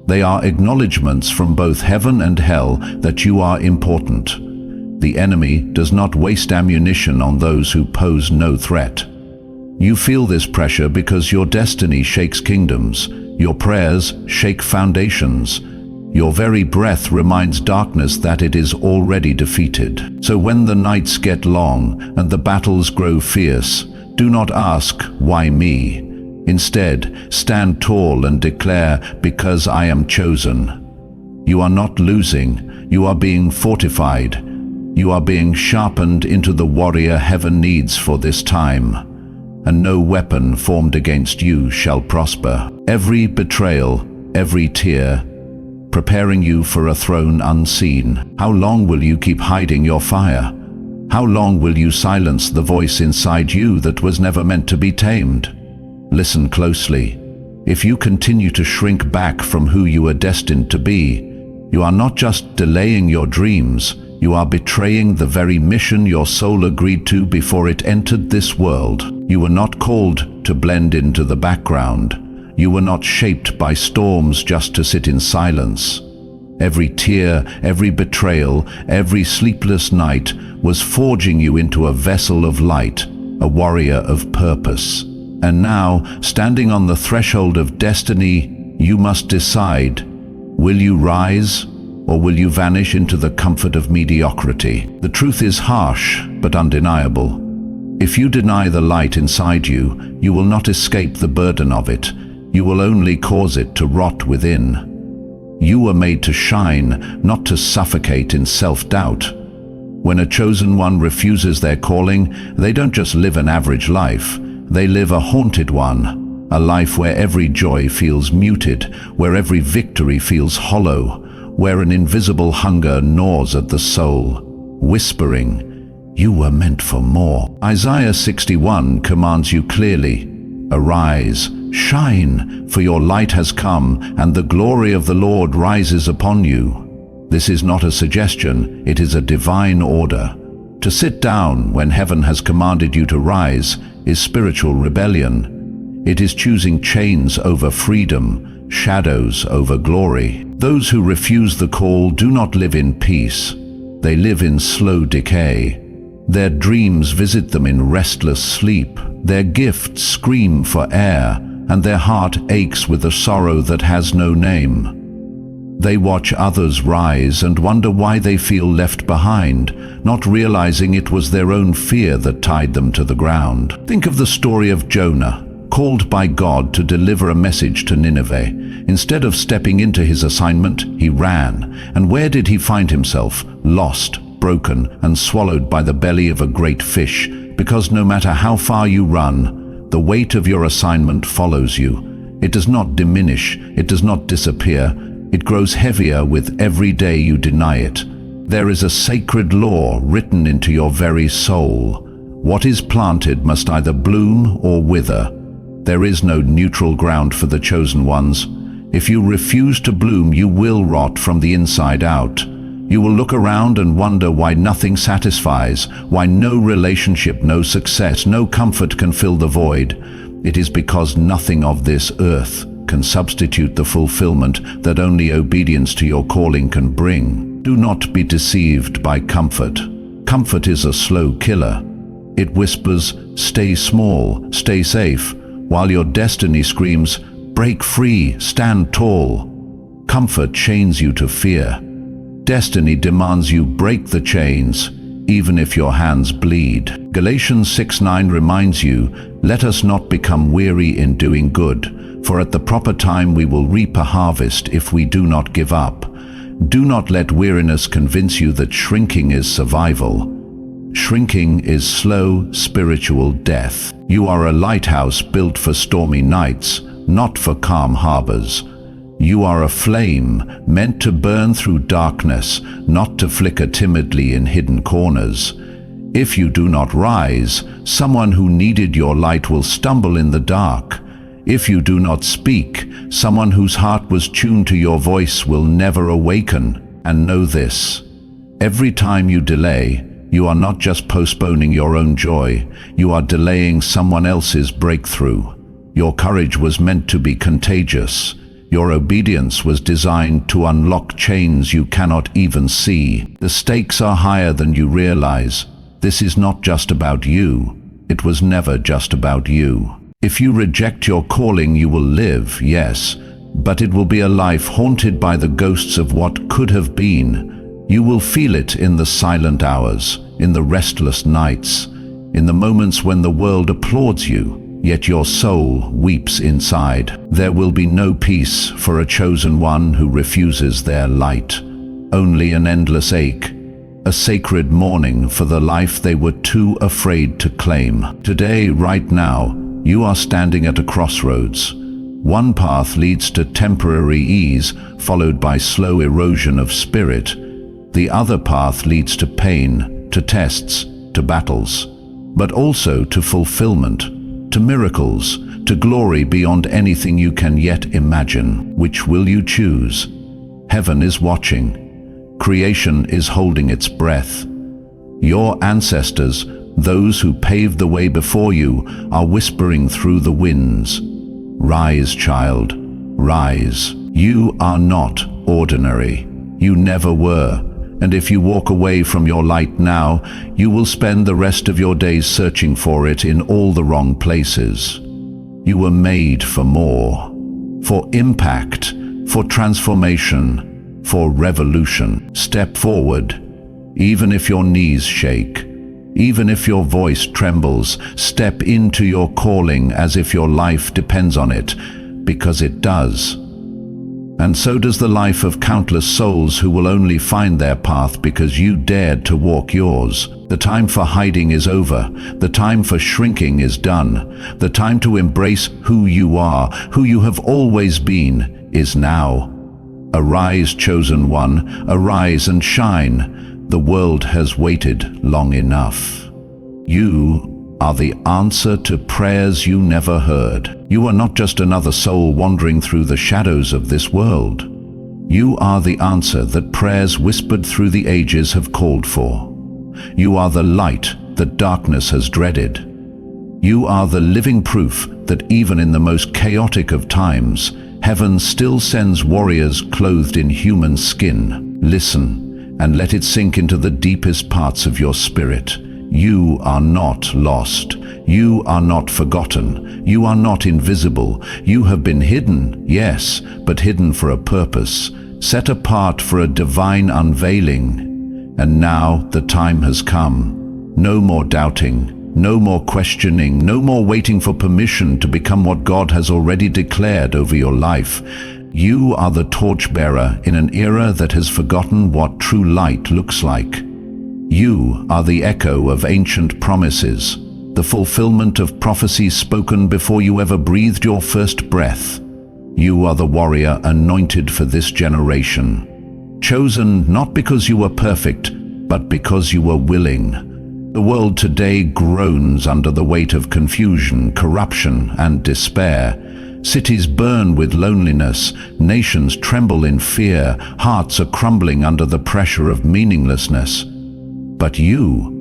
They are acknowledgments from both heaven and hell that you are important. The enemy does not waste ammunition on those who pose no threat. You feel this pressure because your destiny shakes kingdoms, your prayers shake foundations. Your very breath reminds darkness that it is already defeated. So when the nights get long and the battles grow fierce, do not ask, "Why me?" Instead, stand tall and declare, "Because I am chosen." You are not losing, you are being fortified. You are being sharpened into the warrior heaven needs for this time. And no weapon formed against you shall prosper. Every betrayal, every tear, preparing you for a throne unseen. How long will you keep hiding your fire? How long will you silence the voice inside you that was never meant to be tamed? Listen closely. If you continue to shrink back from who you are destined to be, you are not just delaying your dreams, you are betraying the very mission your soul agreed to before it entered this world. You were not called to blend into the background. You were not shaped by storms just to sit in silence. Every tear, every betrayal, every sleepless night was forging you into a vessel of light, a warrior of purpose. And now, standing on the threshold of destiny, you must decide: will you rise, or will you vanish into the comfort of mediocrity? The truth is harsh, but undeniable. If you deny the light inside you, you will not escape the burden of it. You will only cause it to rot within. You were made to shine, not to suffocate in self-doubt. When a chosen one refuses their calling, they don't just live an average life. They live a haunted one, a life where every joy feels muted, where every victory feels hollow, where an invisible hunger gnaws at the soul, whispering, "You were meant for more." Isaiah 61 commands you clearly, "Arise, shine, for your light has come, and the glory of the Lord rises upon you." This is not a suggestion, it is a divine order. To sit down when heaven has commanded you to rise is spiritual rebellion. It is choosing chains over freedom, shadows over glory. Those who refuse the call do not live in peace. They live in slow decay. Their dreams visit them in restless sleep. Their gifts scream for air, and their heart aches with a sorrow that has no name. They watch others rise and wonder why they feel left behind, not realizing it was their own fear that tied them to the ground. Think of the story of Jonah, called by God to deliver a message to Nineveh. Instead of stepping into his assignment, he ran. And where did he find himself? Lost, broken, and swallowed by the belly of a great fish. Because no matter how far you run, the weight of your assignment follows you. It does not diminish, it does not disappear. It grows heavier with every day you deny it. There is a sacred law written into your very soul. What is planted must either bloom or wither. There is no neutral ground for the chosen ones. If you refuse to bloom, you will rot from the inside out. You will look around and wonder why nothing satisfies, why no relationship, no success, no comfort can fill the void. It is because nothing of this earth can substitute the fulfillment that only obedience to your calling can bring. Do not be deceived by comfort. Comfort is a slow killer. It whispers, stay small, stay safe, while your destiny screams, break free, stand tall. Comfort chains you to fear. Destiny demands you break the chains, even if your hands bleed. Galatians 6:9 reminds you, let us not become weary in doing good, for at the proper time we will reap a harvest if we do not give up. Do not let weariness convince you that shrinking is survival. Shrinking is slow spiritual death. You are a lighthouse built for stormy nights, not for calm harbors. You are a flame meant to burn through darkness, not to flicker timidly in hidden corners. If you do not rise, someone who needed your light will stumble in the dark. If you do not speak, someone whose heart was tuned to your voice will never awaken. And know this, every time you delay, you are not just postponing your own joy, you are delaying someone else's breakthrough. Your courage was meant to be contagious. Your obedience was designed to unlock chains you cannot even see. The stakes are higher than you realize. This is not just about you. It was never just about you. If you reject your calling, you will live, yes, but it will be a life haunted by the ghosts of what could have been. You will feel it in the silent hours, in the restless nights, in the moments when the world applauds you, yet your soul weeps inside. There will be no peace for a chosen one who refuses their light, only an endless ache, a sacred mourning for the life they were too afraid to claim. Today, right now, you are standing at a crossroads. One path leads to temporary ease, followed by slow erosion of spirit. The other path leads to pain, to tests, to battles, but also to fulfillment, to miracles, to glory beyond anything you can yet imagine. Which will you choose? Heaven is watching. Creation is holding its breath. Your ancestors, those who paved the way before you, are whispering through the winds. Rise, child, rise. You are not ordinary. You never were. And if you walk away from your light now, you will spend the rest of your days searching for it in all the wrong places. You were made for more, for impact, for transformation, for revolution. Step forward, even if your knees shake, even if your voice trembles. Step into your calling as if your life depends on it, because it does. And so does the life of countless souls who will only find their path because you dared to walk yours. The time for hiding is over. The time for shrinking is done. The time to embrace who you are, who you have always been, is now. Arise, chosen one, arise and shine. The world has waited long enough. You are the answer to prayers you never heard. You are not just another soul wandering through the shadows of this world. You are the answer that prayers whispered through the ages have called for. You are the light that darkness has dreaded. You are the living proof that even in the most chaotic of times, heaven still sends warriors clothed in human skin. Listen, and let it sink into the deepest parts of your spirit. You are not lost. You are not forgotten. You are not invisible. You have been hidden, yes, but hidden for a purpose, set apart for a divine unveiling. And now the time has come. No more doubting, no more questioning, no more waiting for permission to become what God has already declared over your life. You are the torchbearer in an era that has forgotten what true light looks like. You are the echo of ancient promises, the fulfillment of prophecies spoken before you ever breathed your first breath. You are the warrior anointed for this generation, chosen not because you were perfect, but because you were willing. The world today groans under the weight of confusion, corruption, and despair. Cities burn with loneliness, nations tremble in fear, hearts are crumbling under the pressure of meaninglessness. But you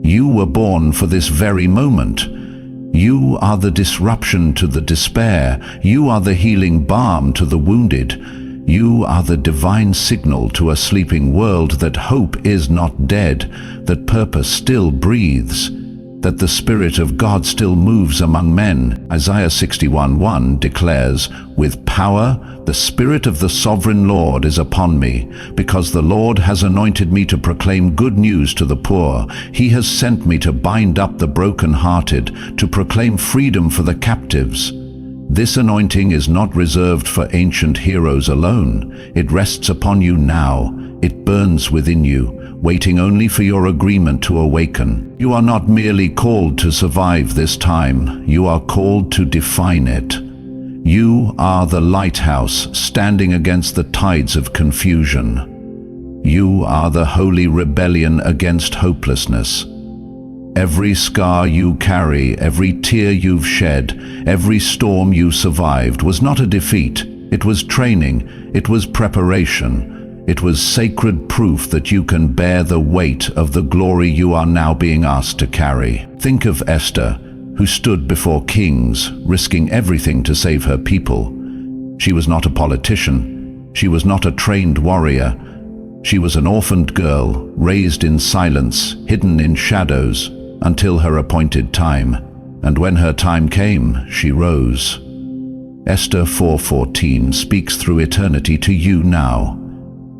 were born for this very moment. You are the disruption to the despair. You are the healing balm to the wounded. You are the divine signal to a sleeping world that hope is not dead, that purpose still breathes, that the Spirit of God still moves among men. Isaiah 61:1 declares, "With power, the Spirit of the Sovereign Lord is upon me, because the Lord has anointed me to proclaim good news to the poor. He has sent me to bind up the broken-hearted, to proclaim freedom for the captives." This anointing is not reserved for ancient heroes alone. It rests upon you now. It burns within you, waiting only for your agreement to awaken. You are not merely called to survive this time, you are called to define it. You are the lighthouse standing against the tides of confusion. You are the holy rebellion against hopelessness. Every scar you carry, every tear you've shed, every storm you survived was not a defeat. It was training, it was preparation. It was sacred proof that you can bear the weight of the glory you are now being asked to carry. Think of Esther, who stood before kings, risking everything to save her people. She was not a politician. She was not a trained warrior. She was an orphaned girl, raised in silence, hidden in shadows, until her appointed time. And when her time came, she rose. Esther 4:14 speaks through eternity to you now.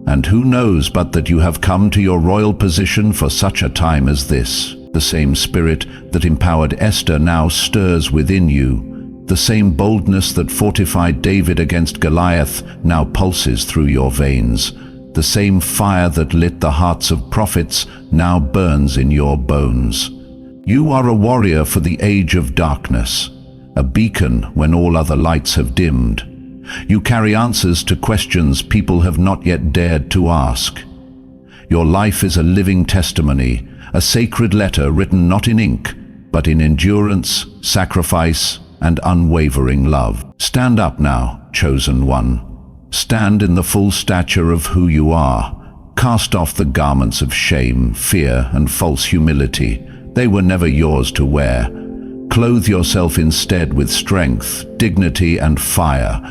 And who knows but that you have come to your royal position for such a time as this? The same Spirit that empowered Esther now stirs within you. The same boldness that fortified David against Goliath now pulses through your veins. The same fire that lit the hearts of prophets now burns in your bones. You are a warrior for the age of darkness, a beacon when all other lights have dimmed. You carry answers to questions people have not yet dared to ask. Your life is a living testimony, a sacred letter written not in ink, but in endurance, sacrifice, and unwavering love. Stand up now, chosen one. Stand in the full stature of who you are. Cast off the garments of shame, fear, and false humility. They were never yours to wear. Clothe yourself instead with strength, dignity, and fire.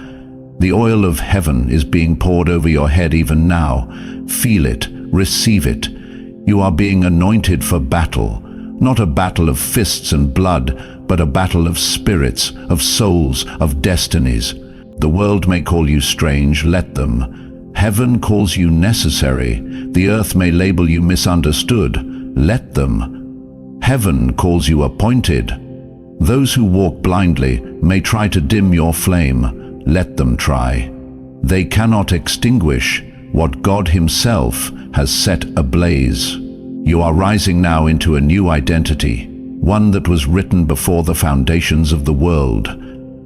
The oil of heaven is being poured over your head even now. Feel it, receive it. You are being anointed for battle, not a battle of fists and blood, but a battle of spirits, of souls, of destinies. The world may call you strange, let them. Heaven calls you necessary. The earth may label you misunderstood, let them. Heaven calls you appointed. Those who walk blindly may try to dim your flame. Let them try. They cannot extinguish what God Himself has set ablaze. You are rising now into a new identity, one that was written before the foundations of the world.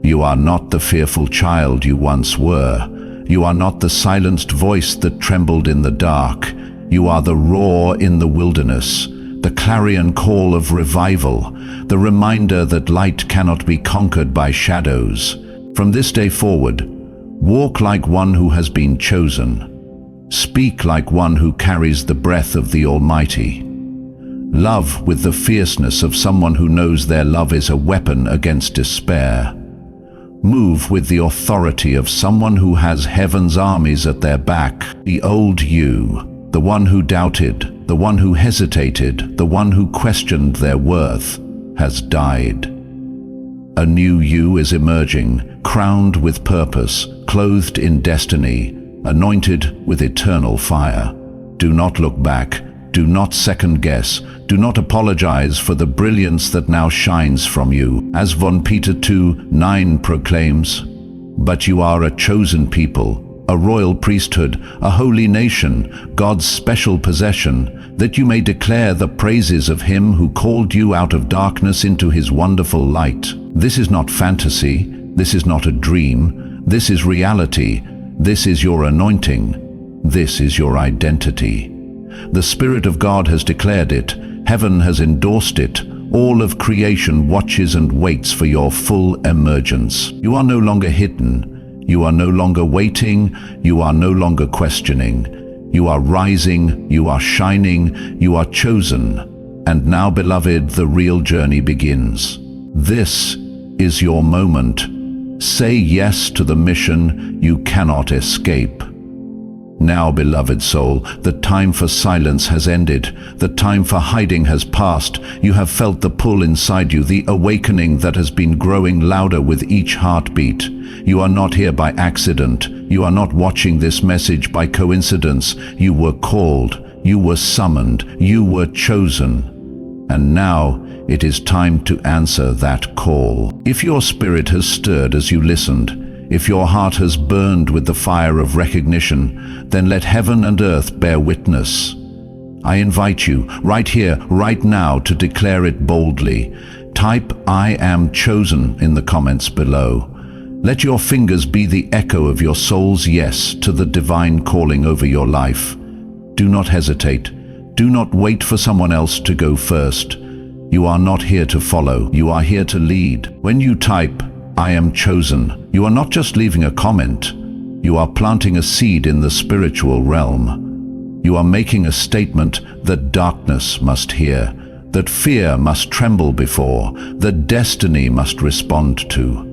You are not the fearful child you once were. You are not the silenced voice that trembled in the dark. You are the roar in the wilderness, the clarion call of revival, the reminder that light cannot be conquered by shadows. From this day forward, walk like one who has been chosen. Speak like one who carries the breath of the Almighty. Love with the fierceness of someone who knows their love is a weapon against despair. Move with the authority of someone who has heaven's armies at their back. The old you, the one who doubted, the The one who hesitated, the one who questioned their worth, has died. A new you is emerging, crowned with purpose, clothed in destiny, anointed with eternal fire. Do not look back. Do not second-guess. Do not apologize for the brilliance that now shines from you. As 1 Peter 2:9 proclaims, "But you are a chosen people, a royal priesthood, a holy nation, God's special possession, that you may declare the praises of Him who called you out of darkness into His wonderful light." This is not fantasy. This is not a dream. This is reality. This is your anointing. This is your identity. The Spirit of God has declared it. Heaven has endorsed it. All of creation watches and waits for your full emergence. You are no longer hidden. You are no longer waiting. You are no longer questioning. You are rising. You are shining. You are chosen. And now, beloved, the real journey begins. This is your moment. Say yes to the mission you cannot escape. Now, beloved soul, the time for silence has ended. The time for hiding has passed. You have felt the pull inside you, the awakening that has been growing louder with each heartbeat. You are not here by accident. You are not watching this message by coincidence. You were called. You were summoned. You were chosen. And now it is time to answer that call. If your spirit has stirred as you listened, if your heart has burned with the fire of recognition, then let heaven and earth bear witness. I invite you, right here, right now, to declare it boldly. Type "I am chosen" in the comments below. Let your fingers be the echo of your soul's yes to the divine calling over your life. Do not hesitate. Do not wait for someone else to go first. You are not here to follow. You are here to lead. When you type "I am chosen," you are not just leaving a comment. You are planting a seed in the spiritual realm. You are making a statement that darkness must hear, that fear must tremble before, that destiny must respond to.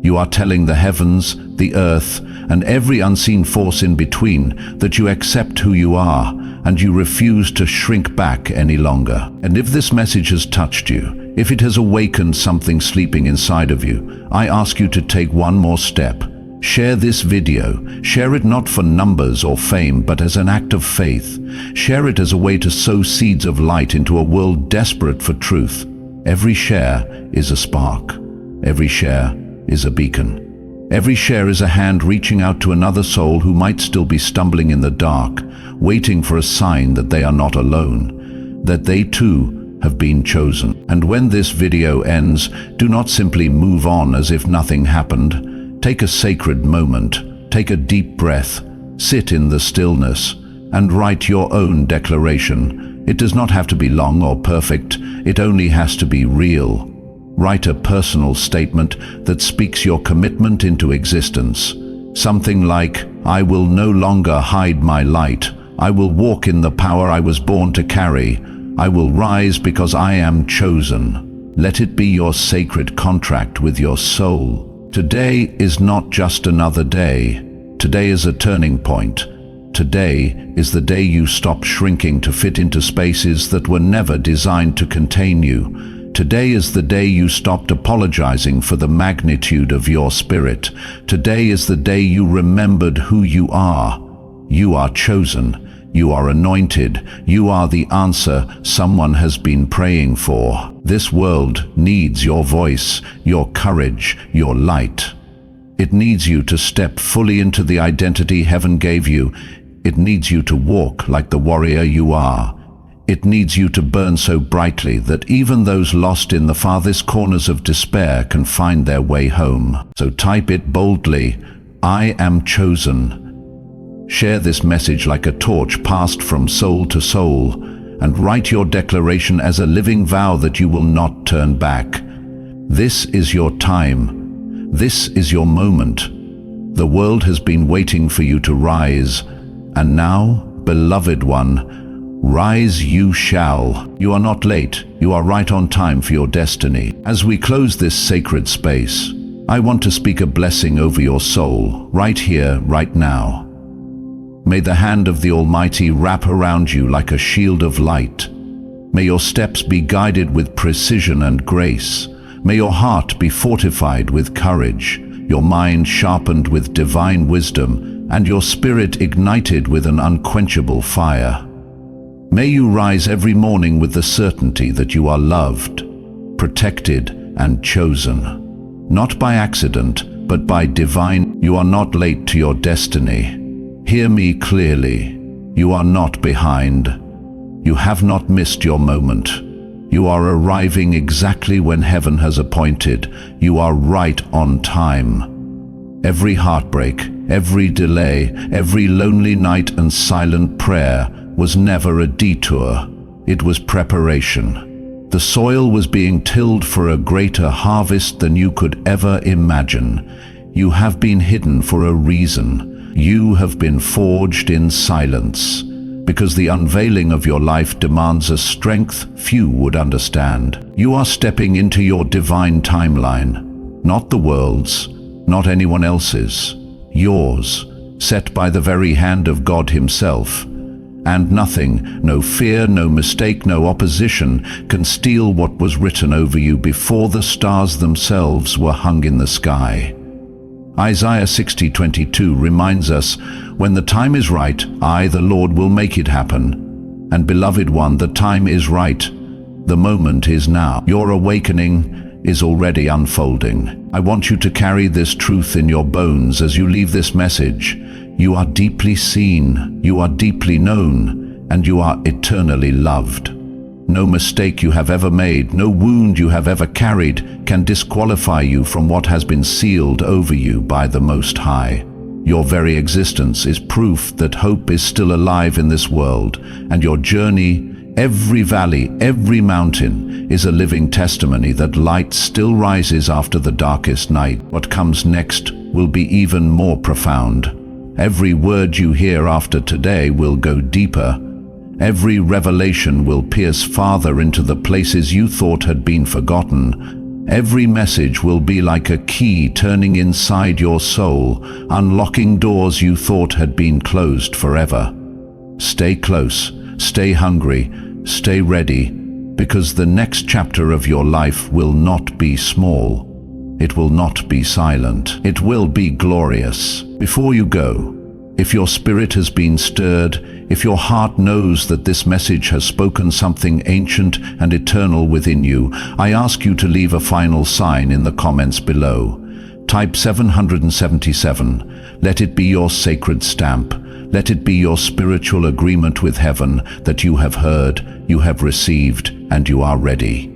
You are telling the heavens, the earth, and every unseen force in between that you accept who you are and you refuse to shrink back any longer. And if this message has touched you, if it has awakened something sleeping inside of you, I ask you to take one more step. Share this video. Share it not for numbers or fame, but as an act of faith. Share it as a way to sow seeds of light into a world desperate for truth. Every share is a spark. Every share is a beacon. Every share is a hand reaching out to another soul who might still be stumbling in the dark, waiting for a sign that they are not alone, that they too have been chosen. And when this video ends, do not simply move on as if nothing happened. Take a sacred moment, take a deep breath, sit in the stillness, and write your own declaration. It does not have to be long or perfect, it only has to be real. Write a personal statement that speaks your commitment into existence. Something like, "I will no longer hide my light. I will walk in the power I was born to carry. I will rise because I am chosen." Let it be your sacred contract with your soul. Today is not just another day. Today is a turning point. Today is the day you stop shrinking to fit into spaces that were never designed to contain you. Today is the day you stopped apologizing for the magnitude of your spirit. Today is the day you remembered who you are. You are chosen. You are anointed. You are the answer someone has been praying for. This world needs your voice, your courage, your light. It needs you to step fully into the identity heaven gave you. It needs you to walk like the warrior you are. It needs you to burn so brightly that even those lost in the farthest corners of despair can find their way home. So type it boldly, "I am chosen." Share this message like a torch passed from soul to soul, and write your declaration as a living vow that you will not turn back. This is your time. This is your moment. The world has been waiting for you to rise, and now, beloved one, rise you shall. You are not late. You are right on time for your destiny. As we close this sacred space, I want to speak a blessing over your soul, right here, right now. May the hand of the Almighty wrap around you like a shield of light. May your steps be guided with precision and grace. May your heart be fortified with courage, your mind sharpened with divine wisdom, and your spirit ignited with an unquenchable fire. May you rise every morning with the certainty that you are loved, protected, and chosen. Not by accident, but by divine. You are not late to your destiny. Hear me clearly. You are not behind. You have not missed your moment. You are arriving exactly when heaven has appointed. You are right on time. Every heartbreak, every delay, every lonely night and silent prayer was never a detour. It was preparation. The soil was being tilled for a greater harvest than you could ever imagine. You have been hidden for a reason. You have been forged in silence, because the unveiling of your life demands a strength few would understand. You are stepping into your divine timeline, not the world's, not anyone else's, yours, set by the very hand of God Himself. And nothing, no fear, no mistake, no opposition, can steal what was written over you before the stars themselves were hung in the sky. Isaiah 60:22 reminds us, when the time is right, I, the Lord, will make it happen. And beloved one, the time is right. The moment is now. Your awakening is already unfolding. I want you to carry this truth in your bones as you leave this message. You are deeply seen, you are deeply known, and you are eternally loved. No mistake you have ever made, no wound you have ever carried can disqualify you from what has been sealed over you by the Most High. Your very existence is proof that hope is still alive in this world, and your journey, every valley, every mountain, is a living testimony that light still rises after the darkest night. What comes next will be even more profound. Every word you hear after today will go deeper. Every revelation will pierce farther into the places you thought had been forgotten. Every message will be like a key turning inside your soul, unlocking doors you thought had been closed forever. Stay close, stay hungry, stay ready, because the next chapter of your life will not be small. It will not be silent. It will be glorious. Before you go, if your spirit has been stirred, if your heart knows that this message has spoken something ancient and eternal within you, I ask you to leave a final sign in the comments below. Type 777. Let it be your sacred stamp. Let it be your spiritual agreement with heaven that you have heard, you have received, and you are ready.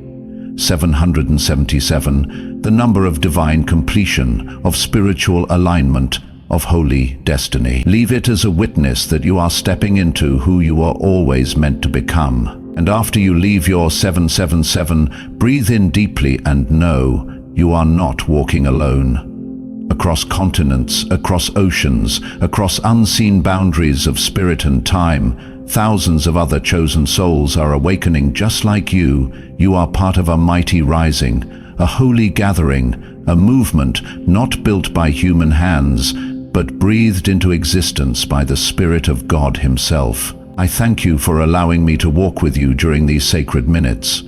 777, the number of divine completion, of spiritual alignment, of holy destiny. Leave it as a witness that you are stepping into who you are always meant to become. And after you leave your 777, breathe in deeply and know you are not walking alone. Across continents, across oceans, across unseen boundaries of spirit and time, thousands of other chosen souls are awakening just like you. You are part of a mighty rising, a holy gathering, a movement not built by human hands, but breathed into existence by the Spirit of God Himself. I thank you for allowing me to walk with you during these sacred minutes.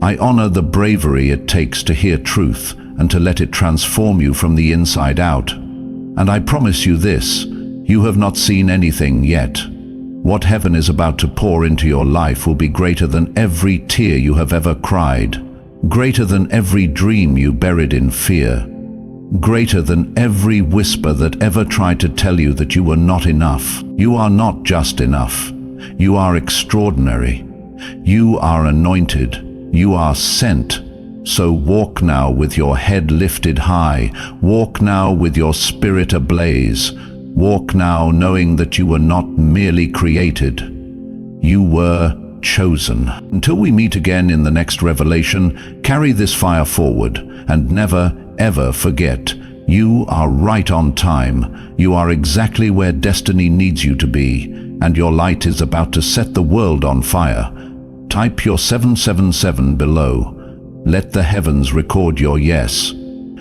I honor the bravery it takes to hear truth and to let it transform you from the inside out. And I promise you this, you have not seen anything yet. What heaven is about to pour into your life will be greater than every tear you have ever cried, greater than every dream you buried in fear, greater than every whisper that ever tried to tell you that you were not enough. You are not just enough. You are extraordinary. You are anointed. You are sent. So walk now with your head lifted high. Walk now with your spirit ablaze. Walk now knowing that you were not merely created. You were chosen. Until we meet again in the next revelation, carry this fire forward and never, ever forget, you are right on time. You are exactly where destiny needs you to be, and your light is about to set the world on fire. Type your 777 below. Let the heavens record your yes.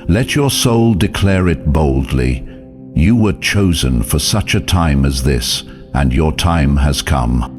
Let your soul declare it boldly. You were chosen for such a time as this, and your time has come.